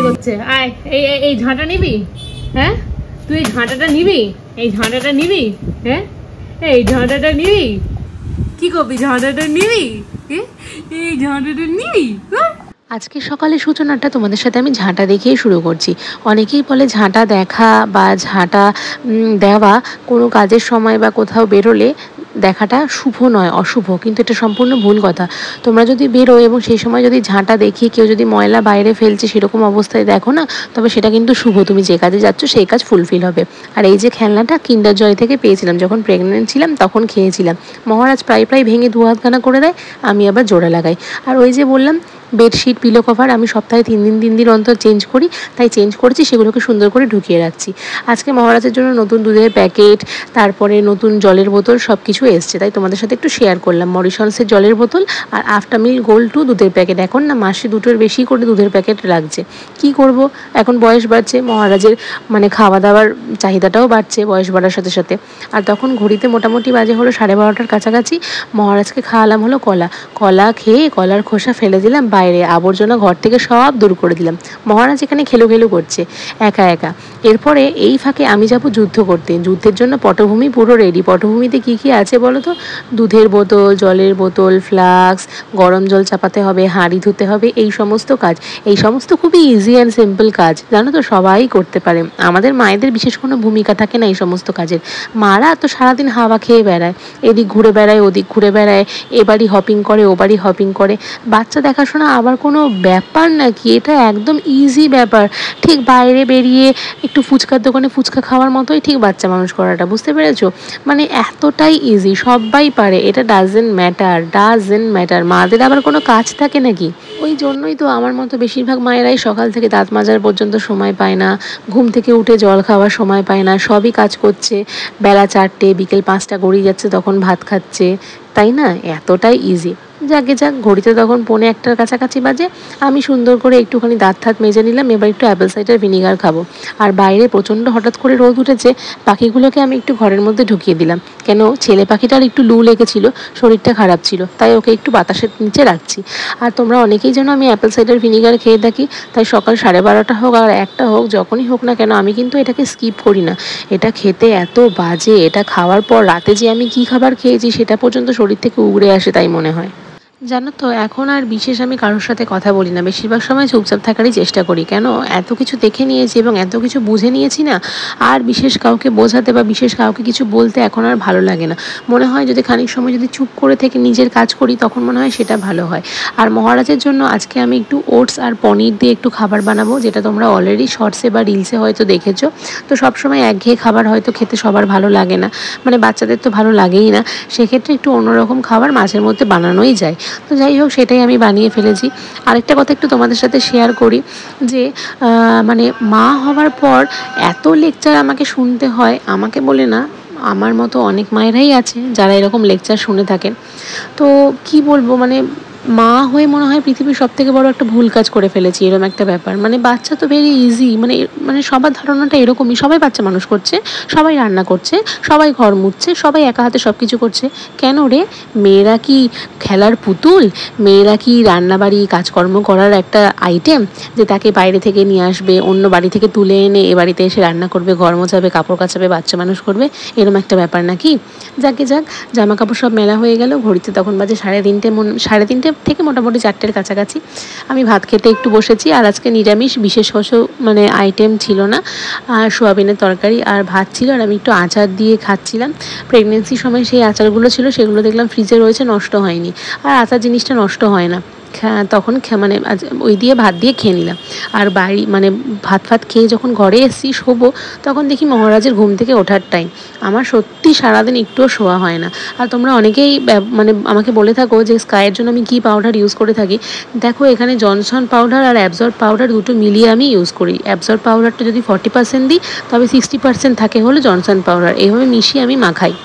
করছে আয়, এই ঝাঁটা নিবি? হ্যাঁ, তুই এই ঝাঁটাটা নিবি? এই ঝাঁটাটা নিবি? হ্যাঁ, এই ঝাঁটাটা নিবি? কি করবি? ঝাঁটাটা নিবি? এই ঝাঁটাটা নিবি? আজকে সকালে সূচনাটা তোমাদের সাথে আমি ঝাঁটা দেখিয়ে শুরু করছি। অনেকেই বলে ঝাঁটা দেখা বা ঝাঁটা দেওয়া কোনো কাজের সময় বা কোথাও বেরোলে দেখাটা শুভ নয়, অশুভ, কিন্তু এটা সম্পূর্ণ ভুল কথা। তোমরা যদি বেরো এবং সেই সময় যদি ঝাঁটা দেখিয়ে কেউ যদি ময়লা বাইরে ফেলছে সেরকম অবস্থায় দেখো না, তবে সেটা কিন্তু শুভ। তুমি যে কাজে যাচ্ছ সেই কাজ ফুলফিল হবে। আর এই যে খেলনাটা কিন্ডার জয় থেকে পেয়েছিলাম, যখন প্রেগনেন্ট ছিলাম তখন খেয়েছিলাম। মহারাজ প্রায় ভেঙে দু হাতখানা করে দেয়, আমি আবার জোড়া লাগাই। আর ওই যে বললাম বেডশিট, পিলো কভার আমি সপ্তাহে 3 দিন অন্তর চেঞ্জ করি, তাই চেঞ্জ করেছি, সেগুলোকে সুন্দর করে ঢুকিয়ে রাখছি। আজকে মহারাজের জন্য নতুন দুধের প্যাকেট, তারপরে নতুন জলের বোতল সব কিছু এসছে, তাই তোমাদের সাথে একটু শেয়ার করলাম। মরিশনসের জলের বোতল আর আফটার মিল গোল্ড 2 দুধের প্যাকেট। এখন না মাসে 2টোর বেশি করে দুধের প্যাকেট লাগছে। কি করব, এখন বয়স বাড়ছে, মহারাজের মানে খাওয়া দাওয়ার চাহিদাটাও বাড়ছে বয়স বাড়ার সাথে সাথে। আর তখন ঘড়িতে মোটামুটি বাজে হলো 12:30টার কাছাকাছি। মহারাজকে খাওয়ালাম হলো কলা খেয়ে কলার খোসা ফেলে দিলাম বাইরে, আবর্জনা ঘর থেকে সব দূর করে দিলাম। মহারাজ এখানে খেলো করছে একা একা। এরপরে এই ফাঁকে আমি যাব যুদ্ধ করতে। যুদ্ধের জন্য পটভূমি পুরো রেডি। পটভূমিতে কি কি আছে বলো তো? দুধের বোতল, জলের বোতল, ফ্লাস্ক, গরম জল চাপাতে হবে, হাঁড়ি ধুতে হবে, এই সমস্ত কাজ। এই সমস্ত খুবই ইজি অ্যান্ড সিম্পল কাজ, জানো তো, সবাই করতে পারে। আমাদের মায়েদের বিশেষ কোনো ভূমিকা থাকে না এই সমস্ত কাজের। মারা তো সারাদিন হাওয়া খেয়ে বেড়ায়, এদিক ঘুরে বেড়ায়, ওদিক ঘুরে বেড়ায়, এ বাড়ি হপিং করে, ও বাড়ি হপিং করে। বাচ্চা দেখাশোনা আবার কোনো ব্যাপার নাকি? এটা একদম ইজি ব্যাপার। ঠিক বাইরে বেরিয়ে একটু ফুচকার দোকানে ফুচকা খাওয়ার মতোই ঠিক বাচ্চা মানুষ করাটা, বুঝতে পেরেছো? মানে এতটাই ইজি, সবাই পারে। এটা ডাজেন্ট ম্যাটার। মাদের আবার কোনো কাজ থাকে নাকি? ওই জন্যই তো আমার মতো বেশিরভাগ মায়েরাই সকাল থেকে দাঁত মাজার পর্যন্ত সময় পায় না, ঘুম থেকে উঠে জল খাওয়ার সময় পায় না, সবই কাজ করছে। বেলা 4টে, বিকেল 5টা গড়িয়ে যাচ্ছে, তখন ভাত খাচ্ছে, তাই না? এতটাই ইজি। যাক, ঘড়িতে তখন 1:45টার কাছাকাছি বাজে। আমি সুন্দর করে একটুখানি দাঁত মেজে নিলাম। এবার একটু অ্যাপেল সাইডার ভিনিগার খাবো। আর বাইরে প্রচণ্ড হঠাৎ করে রোদ উঠেছে, পাখিগুলোকে আমি একটু ঘরের মধ্যে ঢুকিয়ে দিলাম। কেন, ছেলে পাখিটার একটু লু লেগেছিল, শরীরটা খারাপ ছিল, তাই ওকে একটু বাতাসের নিচে রাখছি। আর তোমরা অনেকেই যেন আমি অ্যাপেল সাইডার ভিনিগার খেয়ে থাকি, তাই সকাল 12:30টা হোক আর 1টা হোক, যখনই হোক না কেন, আমি কিন্তু এটাকে স্কিপ করি না। এটা খেতে এত বাজে, এটা খাওয়ার পর রাতে যে আমি কী খাবার খেয়েছি সেটা পর্যন্ত শরীর থেকে উগড়ে আসে, তাই মনে হয়। জানো তো, এখন আর বিশেষ আমি কারোর সাথে কথা বলি না, বেশিরভাগ সময় চুপচাপ থাকারই চেষ্টা করি। কেন, এত কিছু দেখে নিয়েছি এবং এত কিছু বুঝে নিয়েছি না, আর বিশেষ কাউকে বোঝাতে বা বিশেষ কাউকে কিছু বলতে এখন আর ভালো লাগে না। মনে হয় যদি খানিক সময় যদি চুপ করে থেকে নিজের কাজ করি, তখন মনে হয় সেটা ভালো হয়। আর মহারাজের জন্য আজকে আমি একটু ওটস আর পনির দিয়ে একটু খাবার বানাবো, যেটা তোমরা অলরেডি শর্টসে বা রিলসে হয়তো দেখেছো। তো সবসময় একঘেয়ে খাবার হয়তো খেতে সবার ভালো লাগে না, মানে বাচ্চাদের তো ভালো লাগেই না। সেক্ষেত্রে একটু অন্যরকম খাবার মাঝের মধ্যে বানানোই যায়। তো যাই হোক, সেটাই আমি বানিয়ে ফেলেছি। আরেকটা কথা একটু তোমাদের সাথে শেয়ার করি, যে মানে মা হওয়ার পর এত লেকচার আমাকে শুনতে হয়, আমাকে বলে না, আমার মতো অনেক মায়েরাই আছে যারা এরকম লেকচার শুনে থাকেন। তো কি বলবো, মানে মা হয়ে মনে হয় পৃথিবীর সবথেকে বড় একটা ভুল কাজ করে ফেলেছি, এরকম একটা ব্যাপার। মানে বাচ্চা তো ভেরি ইজি, মানে সবার ধারণাটা এরকমই, সবাই বাচ্চা মানুষ করছে, সবাই রান্না করছে, সবাই ঘর মুছছে, সবাই একা হাতে সব কিছু করছে। কেন রে, মেয়েরা কি খেলার পুতুল? মেয়েরা কি রান্নাবাড়ি কাজকর্ম করার একটা আইটেম, যে তাকে বাইরে থেকে নিয়ে আসবে, অন্য বাড়ি থেকে তুলে এনে এ বাড়িতে এসে রান্না করবে, ঘর মোছাবে, কাপড় কাচাবে, বাচ্চা মানুষ করবে, এরকম একটা ব্যাপার নাকি? যাক, জামা কাপড় সব মেলা হয়ে গেল। ঘড়িতে তখন বাজে 3:30 থেকে মোটামুটি 4টের কাছাকাছি। আমি ভাত খেতে একটু বসেছি। আর আজকে নিরামিষ, বিশেষ মানে আইটেম ছিল না। আর সোয়াবিনের তরকারি আর ভাত ছিল, আর আমি একটু আচার দিয়ে খাচ্ছিলাম। প্রেগনেন্সির সময় সেই আচারগুলো ছিল, সেগুলো দেখলাম ফ্রিজে রয়েছে, নষ্ট হয়নি। আর আচার জিনিসটা নষ্ট হয় না। তখন মানে ওই দিয়ে ভাত দিয়ে খেয়ে নিলাম। আর মানে ভাত খেয়ে যখন ঘরে এসেছি শোবো, তখন দেখি মহারাজের ঘুম থেকে ওঠার টাইম। আমার সত্যি সারাদিন একটুও শোয়া হয় না। আর তোমরা অনেকেই মানে আমাকে বলে থাকো যে স্কাইয়ের জন্য আমি কী পাউডার ইউজ করে থাকি। দেখো, এখানে জনসন পাউডার আর অ্যাবজর্ব পাউডার দুটো মিলিয়ে আমি ইউজ করি। অ্যাবজর্ব পাউডারটা যদি 40% দিই, তবে 60% থাকে হলো জনসন পাউডার। এইভাবে মিশিয়ে আমি মাখাই।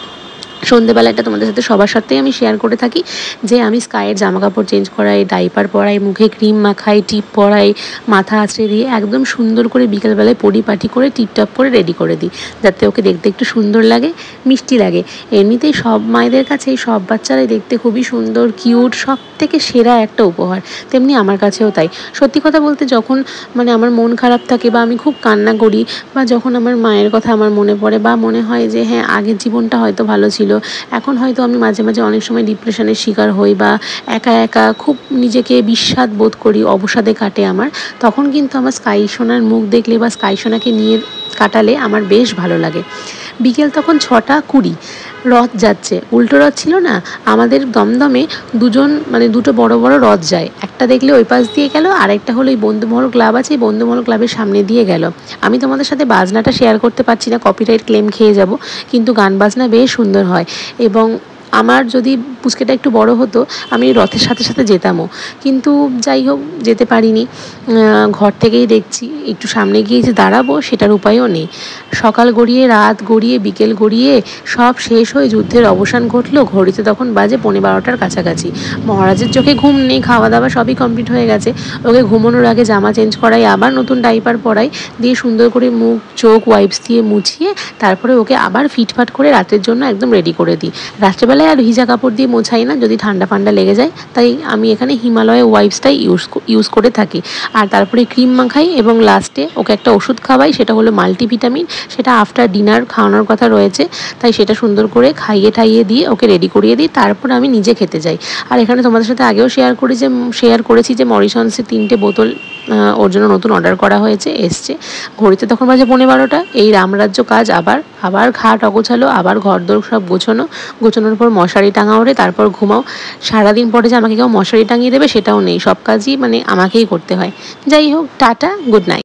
সন্ধ্যেবেলাটা তোমাদের সাথে সবার সাথেই আমি শেয়ার করে থাকি যে আমি স্কাইয়ের জামা কাপড় চেঞ্জ করাই, ডাইপার পরাই, মুখে ক্রিম মাখাই, টিপ পরাই, মাথা আঁচড়ে দিয়ে একদম সুন্দর করে বিকেলবেলায় পরিপাটি করে টিপটপ করে রেডি করে দিই, যাতে ওকে দেখতে একটু সুন্দর লাগে, মিষ্টি লাগে। এমনিতেই সব মায়েদের কাছে এই সব বাচ্চারাই দেখতে খুবই সুন্দর, কিউট, সব থেকে সেরা একটা উপহার, তেমনি আমার কাছেও তাই। সত্যি কথা বলতে যখন মানে আমার মন খারাপ থাকে বা আমি খুব কান্না করি বা যখন আমার মায়ের কথা আমার মনে পড়ে বা মনে হয় যে হ্যাঁ আগের জীবনটা হয়তো ভালো ছিল, এখন হয়তো আমি মাঝে মাঝে অনেক সময় ডিপ্রেশনের শিকার হই বা একা একা খুব নিজেকে বিস্বাদ বোধ করি, অবসাদে কাটে আমার, তখন কিন্তু আমার স্কাই সোনার মুখ দেখলে বা স্কাই সোনাকে নিয়ে কাটালে আমার বেশ ভালো লাগে। বিকেল তখন 6:20, রথ যাচ্ছে, উল্টো রথ ছিল না আমাদের দমদমে, দুটো বড় বড় রথ যায়, একটা দেখলে ওই পাশ দিয়ে গেল, আরেকটা হলো এই বন্ধুমহল ক্লাব আছে, এই বন্ধুমহল ক্লাবের সামনে দিয়ে গেল। আমি তোমাদের সাথে বাজনাটা শেয়ার করতে পারছি না, কপিরাইট ক্লেম খেয়ে যাব, কিন্তু গান বাজনা বেশ সুন্দর হয়। এবং আমার যদি পুচকেটা একটু বড় হতো আমি রথের সাথে সাথে যেতামও, কিন্তু যাই হোক যেতে পারিনি। ঘর থেকেই দেখছি একটু সামনে গিয়ে যে দাঁড়াবো সেটার উপায়ও নেই। সকাল গড়িয়ে রাত গড়িয়ে বিকেল গড়িয়ে সব শেষ হয়ে যুদ্ধের অবসান ঘটলো, ঘড়িতে তখন বাজে 12:15 কাছাকাছি। মহারাজের চোখে ঘুম নেই, খাওয়া দাওয়া সবই কমপ্লিট হয়ে গেছে, ওকে ঘুমানোর আগে জামা চেঞ্জ করাই, আবার নতুন ডাইপার পরাই, দিয়ে সুন্দর করে মুখ চোখ ওয়াইপস দিয়ে মুছিয়ে তারপরে ওকে আবার ফিটফাট করে রাতের জন্য একদম রেডি করে দিই। রাত্রেবেলায় আর ভিজা কাপড় দিয়ে মোছাই না, যদি ঠান্ডা ফান্ডা লেগে যায়, তাই আমি এখানে হিমালয় ওয়াইপসটাই ইউজ করে থাকি। আর তারপরে ক্রিম মাখাই এবং লাস্টে ওকে একটা ওষুধ খাওয়াই, সেটা হলো মাল্টিভিটামিন, সেটা আফটার ডিনার খাওয়ানোর কথা রয়েছে, তাই সেটা সুন্দর করে খাইয়ে ঠাইয়ে দিয়ে ওকে রেডি করিয়ে দিই, তারপর আমি নিজে খেতে যাই। আর এখানে তোমাদের সাথে আগেও শেয়ার করেছি যে মরিসন্সের 3টে বোতল ওর জন্য নতুন অর্ডার করা হয়েছে, এসছে। ঘড়িতে তখন বাজে 12:15, এই রামরাজ্য কাজ আবার ঘাট অগোছালো, আবার ঘরদোর সব গোছানোর পর মশারি টাঙা ওরে, তারপর ঘুমাও। সারাদিন পরে যে আমাকে কেউ মশারি টাঙিয়ে দেবে সেটাও নেই, সব কাজই মানে আমাকেই করতে হয়। যাই হোক, টাটা, গুড নাইট।